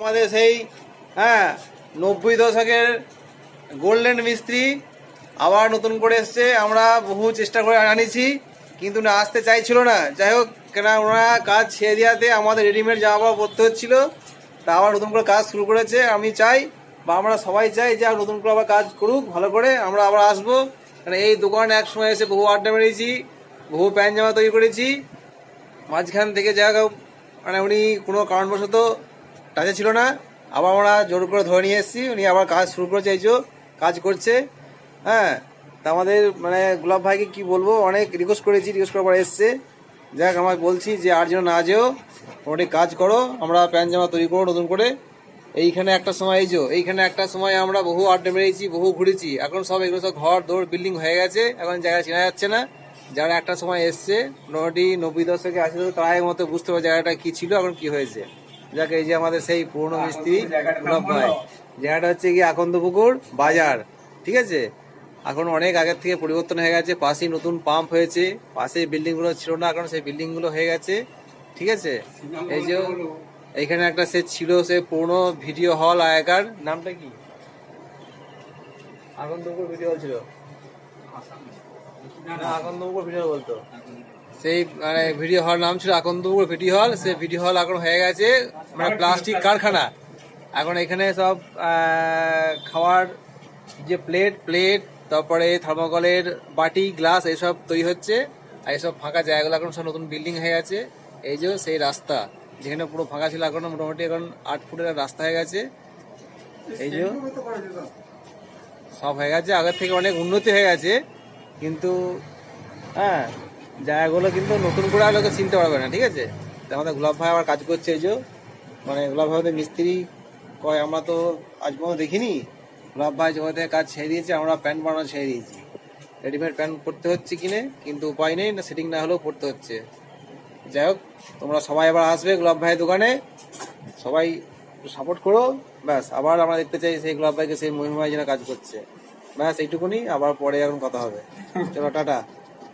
আমাদের সেই 90 দশকের গোল্ডেন মিস্ত্রি আবার নতুন করে এসছে। আমরা বহু চেষ্টা করে আনিছি কিন্তু না আসতে চাইছিল না। যাই হোক, কেন ওনারা কাজ ছেড়ে দেওয়াতে আমাদের রেডিমেড জামা কাপড় পরতে হচ্ছিল, তা আবার নতুন করে কাজ শুরু করেছে। আমি চাই বা আমরা সবাই চাই যে নতুন করে আবার কাজ করুক ভালো করে, আমরা আবার আসবো। কারণ এই দোকানে এক সময় এসে বহু আড্ডা মেরেছি, বহু প্যান্ট জামা তৈরি করেছি। মাঝখান থেকে যা মানে উনি কোনো কারণবশত টাচে ছিল না, আবার আমরা জোর করে ধরে নিয়ে এসেছি। উনি আবার কাজ শুরু করেছে, এই যে কাজ করছে। তা আমাদের মানে গোলাপ ভাইকে কি বলবো, অনেক রিকোয়েস্ট করেছি, রিকোয়েস্ট করার পর এসছে। যাক, আমার বলছি যে আর যেন না যেও, মোটামুটি কাজ করো, আমরা প্যান্ট জামা তৈরি করো নতুন করে। এইখানে একটা সময় এইখানে একটা সময় আমরা বহু আড্ডা মেরেছি, বহু ঘুরেছি। এখন সব এগুলো সব ঘর দৌড় বিল্ডিং হয়ে গেছে, এখন জায়গা চেনা যাচ্ছে না। যারা একটা সময় এসছে মোটামুটি 90 দশকে 80 দশকে, তারাই মতো বুঝতে পারে জায়গাটা কি ছিল, এখন কি হয়েছে। যাক, এই যে আমাদের সেই পুরনো মিস্ত্রি গোলাপ ভাই। জায়গাটা হচ্ছে কি আকন্দপুকুর বাজার, ঠিক আছে। এখন অনেক আগের থেকে পরিবর্তন হয়ে গেছে, পাশেই নতুন পাম্প হয়েছে, পাশে বিল্ডিং গুলো ছিল না, এখন সেই বিল্ডিং গুলো হয়ে গেছে, ঠিক আছে। এই যে এইখানে একটা সে ছিল, সে পুরনো ভিডিও হল আগেকার, নামটা কি, আকন্দপুকুর ভিডিও হল ছিল না, আকন্দপুকুর ভিডিও হল বলতো। সেই মানে ভিডিও হল নাম ছিল আকন্দপুকুর ভিডিও হল। সেই ভিডিও হল এখন হয়ে গেছে মানে প্লাস্টিক কারখানা। এখন এখানে সব খাওয়ার যে প্লেট, তারপরে থার্মোকলের বাটি, গ্লাস, এইসব তৈরি হচ্ছে। আর এইসব ফাঁকা জায়গাগুলো এখন সব নতুন বিল্ডিং হয়ে গেছে। এই যে সেই রাস্তা যেখানে পুরো ফাঁকা ছিল, এখন মোটামুটি এখন 8 ফুটের রাস্তা হয়ে গেছে। এই যে সব হয়ে গেছে, আগের থেকে অনেক উন্নতি হয়ে গেছে, কিন্তু জায়গাগুলো কিন্তু নতুন করে আর লোকে চিনতে পারবে না, ঠিক আছে। তো আমাদের গোলাপ ভাই আবার কাজ করছে, এই যে মানে গোলাপ ভাই আমাদের মিস্ত্রি কয়, আমরা তো আজ পর্যন্ত দেখিনি। গোলাপ ভাই যখন থেকে কাজ ছেড়ে দিয়েছে, আমরা প্যান্ট বানানো ছেড়ে দিয়েছি। রেডিমেড প্যান্ট পরতে হচ্ছে কিনে, কিন্তু উপায় নেই, না সেটিং না হলেও পরতে হচ্ছে। যাই হোক, তোমরা সবাই আবার আসবে গোলাপ ভাইয়ের দোকানে, সবাই সাপোর্ট করো। ব্যাস, আবার আমরা দেখতে চাই সেই গোলাপ ভাইকে, সেই মহিমায় যেন কাজ করছে। ব্যাস এইটুকুনি, আবার পরে এখন কথা হবে। চলো, টাটা।